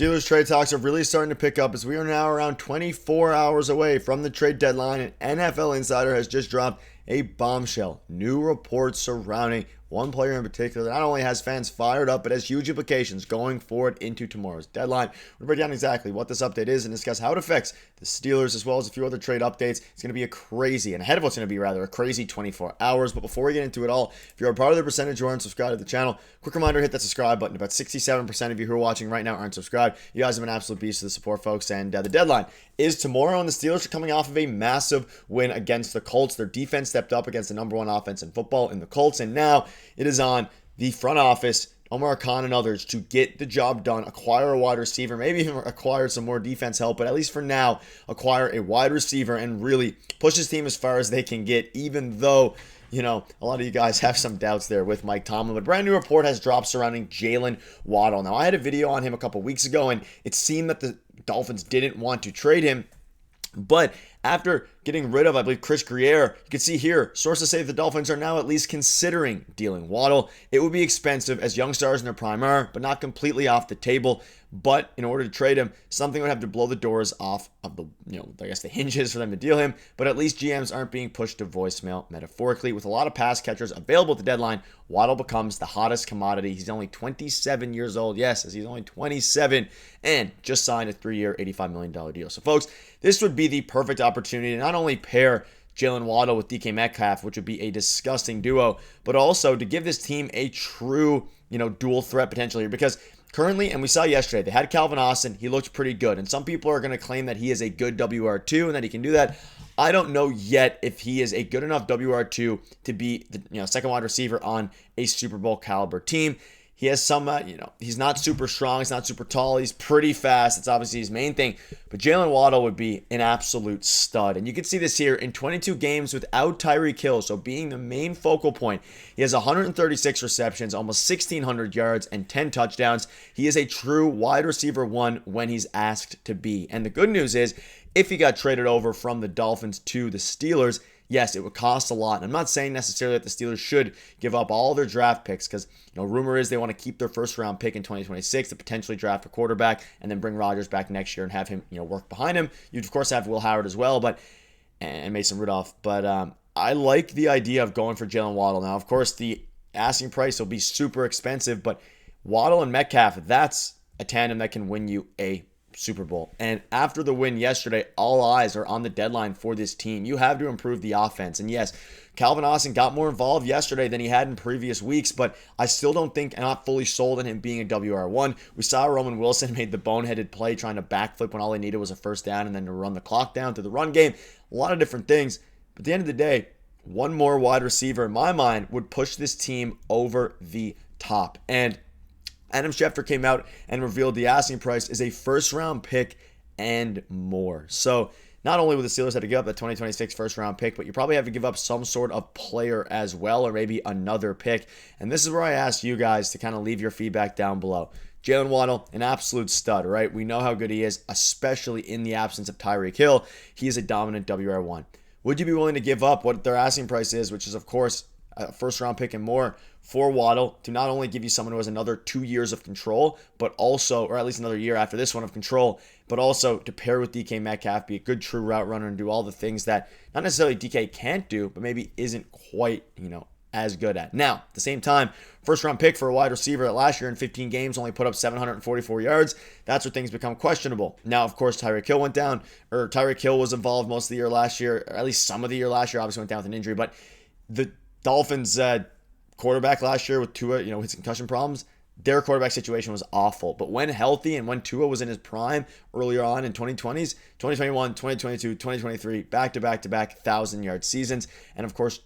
Steelers trade talks are really starting to pick up as we are now around 24 hours away from the trade deadline, and NFL Insider has just dropped a bombshell. New reports surrounding one player in particular that not only has fans fired up, but has huge implications going forward into tomorrow's deadline. We'll break down exactly what this update is and discuss how it affects the Steelers as well as a few other trade updates. It's going to be a crazy, and ahead of what's going to be rather a crazy 24 hours. But before we get into it all, if you're a part of the percentage or aren't subscribed to the channel, quick reminder, hit that subscribe button. About 67% of you who are watching right now aren't subscribed. You guys have been absolute beasts of the support, folks, and the deadline is tomorrow, and the Steelers are coming off of a massive win against the Colts. Their defense stepped up against the number one offense in football in the Colts, and now it is on the front office, Omar and others, to get the job done, acquire a wide receiver, maybe even acquire some more defense help, but at least for now, acquire a wide receiver and really push his team as far as they can get, even though, you know, a lot of you guys have some doubts there with Mike Tomlin. But a brand new report has dropped surrounding Jaylen Waddle. Now, I had a video on him a couple weeks ago, and it seemed that the Dolphins didn't want to trade him. But after getting rid of, I believe, Chris Grier, you can see here, sources say the Dolphins are now at least considering dealing Waddle. It would be expensive, as young stars in their prime are, but not completely off the table. But in order to trade him, something would have to blow the doors off of the, I guess the hinges for them to deal him. But at least GMs aren't being pushed to voicemail metaphorically. With a lot of pass catchers available at the deadline, Waddle becomes the hottest commodity. He's only 27 years old. Yes, as he's only 27 and just signed a 3-year, $85 million deal. So, folks, this would be the perfect opportunity to not only pair Jaylen Waddle with DK Metcalf, which would be a disgusting duo, but also to give this team a true, dual threat potential here. Because currently, and we saw yesterday, they had Calvin Austin. He looked pretty good. And some people are going to claim that he is a good WR2 and that he can do that. I don't know yet if he is a good enough WR2 to be the second wide receiver on a Super Bowl caliber team. He has some, he's not super strong. He's not super tall. He's pretty fast. That's obviously his main thing. But Jaylen Waddle would be an absolute stud. And you can see this here in 22 games without Tyreek Hill, so being the main focal point. He has 136 receptions, almost 1,600 yards, and 10 touchdowns. He is a true wide receiver one when he's asked to be. And the good news is, if he got traded over from the Dolphins to the Steelers, yes, it would cost a lot. And I'm not saying necessarily that the Steelers should give up all their draft picks because, rumor is they want to keep their first-round pick in 2026 to potentially draft a quarterback and then bring Rodgers back next year and have him, work behind him. You'd, of course, have Will Howard as well, and Mason Rudolph. But I like the idea of going for Jaylen Waddle. Now, of course, the asking price will be super expensive, but Waddle and Metcalf, that's a tandem that can win you a Super Bowl. And after the win yesterday, all eyes are on the deadline for this team. You have to improve the offense. And yes, Calvin Austin got more involved yesterday than he had in previous weeks, but I still don't think I'm not fully sold on him being a WR1. We saw Roman Wilson made the boneheaded play trying to backflip when all he needed was a first down and then to run the clock down through the run game. A lot of different things. But at the end of the day, one more wide receiver in my mind would push this team over the top. And Adam Schefter came out and revealed the asking price is a first-round pick and more. So not only will the Steelers have to give up the 2026 first-round pick, but you probably have to give up some sort of player as well, or maybe another pick. And this is where I ask you guys to kind of leave your feedback down below. Jaylen Waddle, an absolute stud, right? We know how good he is, especially in the absence of Tyreek Hill. He is a dominant WR1. Would you be willing to give up what their asking price is, which is, of course, a first-round pick and more for Waddle, to not only give you someone who has another 2 years of control, but also, or at least another year after this one of control, but also to pair with DK Metcalf, be a good true route runner and do all the things that not necessarily DK can't do, but maybe isn't quite, as good at. Now, at the same time, first-round pick for a wide receiver that last year in 15 games only put up 744 yards, that's where things become questionable. Now, of course, Tyreek Hill went down, or Tyreek Hill was involved most of the year last year, or at least some of the year last year, obviously went down with an injury, but the Dolphins quarterback last year with Tua, his concussion problems, their quarterback situation was awful. But when healthy and when Tua was in his prime earlier on in 2020s, 2021, 2022, 2023, back-to-back 1,000-yard seasons. And of course,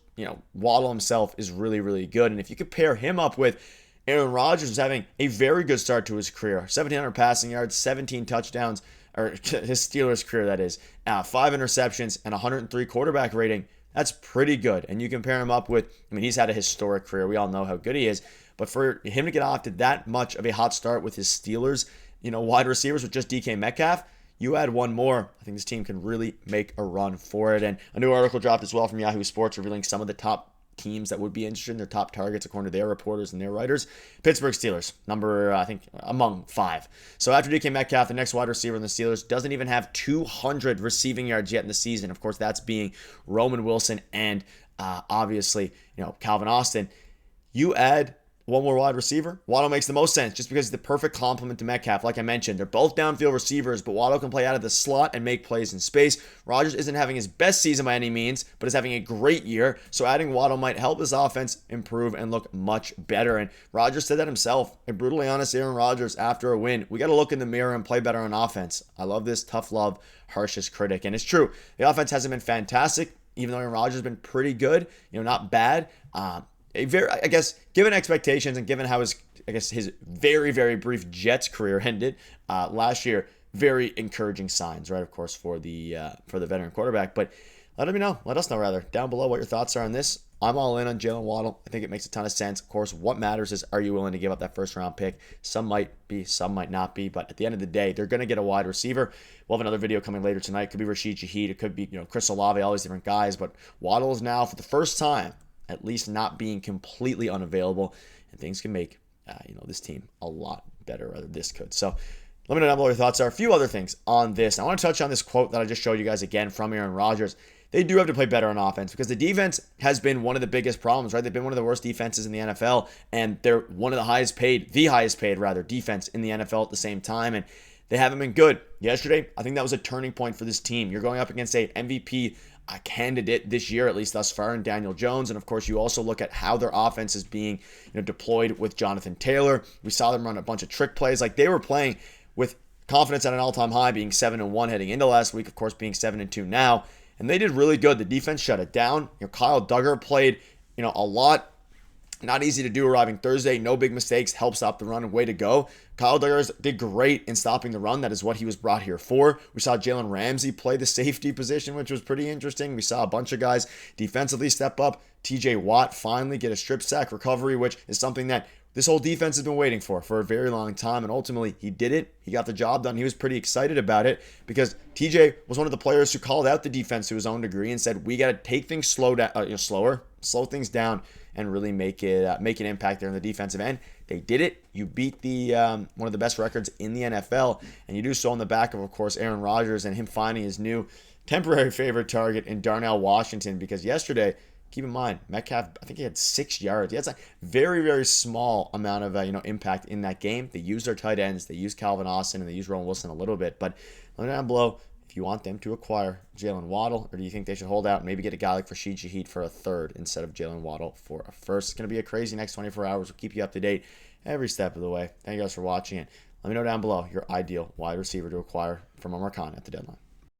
Waddle himself is really, really good. And if you could pair him up with Aaron Rodgers, who's having a very good start to his career, 1,700 passing yards, 17 touchdowns, or his Steelers career, that is, 5 interceptions, and 103 quarterback rating, that's pretty good. And you can pair him up with, he's had a historic career. We all know how good he is. But for him to get off to that much of a hot start with his Steelers, wide receivers with just DK Metcalf, you add one more, I think this team can really make a run for it. And a new article dropped as well from Yahoo Sports revealing some of the top teams that would be interested, their top targets according to their reporters and their writers. Pittsburgh Steelers, number, I think, among 5. So after DK Metcalf, the next wide receiver in the Steelers doesn't even have 200 receiving yards yet in the season. Of course, that's being Roman Wilson and obviously, Calvin Austin. You add one more wide receiver, Waddle makes the most sense just because he's the perfect complement to Metcalf. Like I mentioned, they're both downfield receivers, but Waddle can play out of the slot and make plays in space. Rodgers isn't having his best season by any means, but is having a great year. So adding Waddle might help his offense improve and look much better. And Rodgers said that himself. A brutally honest Aaron Rodgers after a win. We got to look in the mirror and play better on offense. I love this tough love, harshest critic. And it's true. The offense hasn't been fantastic, even though Aaron Rodgers has been pretty good. Not bad. I guess, given expectations and given how his very, very brief Jets career ended last year, very encouraging signs, right? Of course, for the veteran quarterback. But let us know rather, down below what your thoughts are on this. I'm all in on Jaylen Waddle. I think it makes a ton of sense. Of course, what matters is, are you willing to give up that first-round pick? Some might be, some might not be. But at the end of the day, they're going to get a wide receiver. We'll have another video coming later tonight. It could be Rashid Shaheed. It could be Chris Olave, all these different guys. But Waddle is now, for the first time, at least not being completely unavailable, and things can make this team a lot better, or this could. So let me know down below what your thoughts are. A few other things on this. I want to touch on this quote that I just showed you guys again from Aaron Rodgers. They do have to play better on offense because the defense has been one of the biggest problems, right? They've been one of the worst defenses in the NFL, and they're one of the highest paid defense in the NFL at the same time, and they haven't been good. Yesterday, I think that was a turning point for this team. You're going up against a MVP candidate this year, at least thus far, in Daniel Jones. And of course, you also look at how their offense is being deployed with Jonathan Taylor. We saw them run a bunch of trick plays. Like, they were playing with confidence at an all-time high, being 7-1 heading into last week, of course, being 7-2 now. And they did really good. The defense shut it down. Kyle Duggar played a lot. Not easy to do arriving Thursday. No big mistakes. Help stop the run. Way to go. Kyle Duggar did great in stopping the run. That is what he was brought here for. We saw Jalen Ramsey play the safety position, which was pretty interesting. We saw a bunch of guys defensively step up. TJ Watt finally get a strip sack recovery, which is something that this whole defense has been waiting for a very long time, and ultimately he did it. He got the job done. He was pretty excited about it because TJ was one of the players who called out the defense to his own degree and said, we got to take things slow things down, and really make an impact there in the defensive end. They did it. You beat the one of the best records in the NFL, and you do so on the back of course, Aaron Rodgers and him finding his new temporary favorite target in Darnell Washington. Because yesterday, keep in mind, Metcalf, I think he had 6 yards. He had a very, very small amount of impact in that game. They used their tight ends. They used Calvin Austin, and they used Roman Wilson a little bit. But let me know down below if you want them to acquire Jaylen Waddle, or do you think they should hold out and maybe get a guy like Rashid Shaheed for a third instead of Jaylen Waddle for a first? It's going to be a crazy next 24 hours. We'll keep you up to date every step of the way. Thank you guys for watching it. Let me know down below your ideal wide receiver to acquire from Omar at the deadline.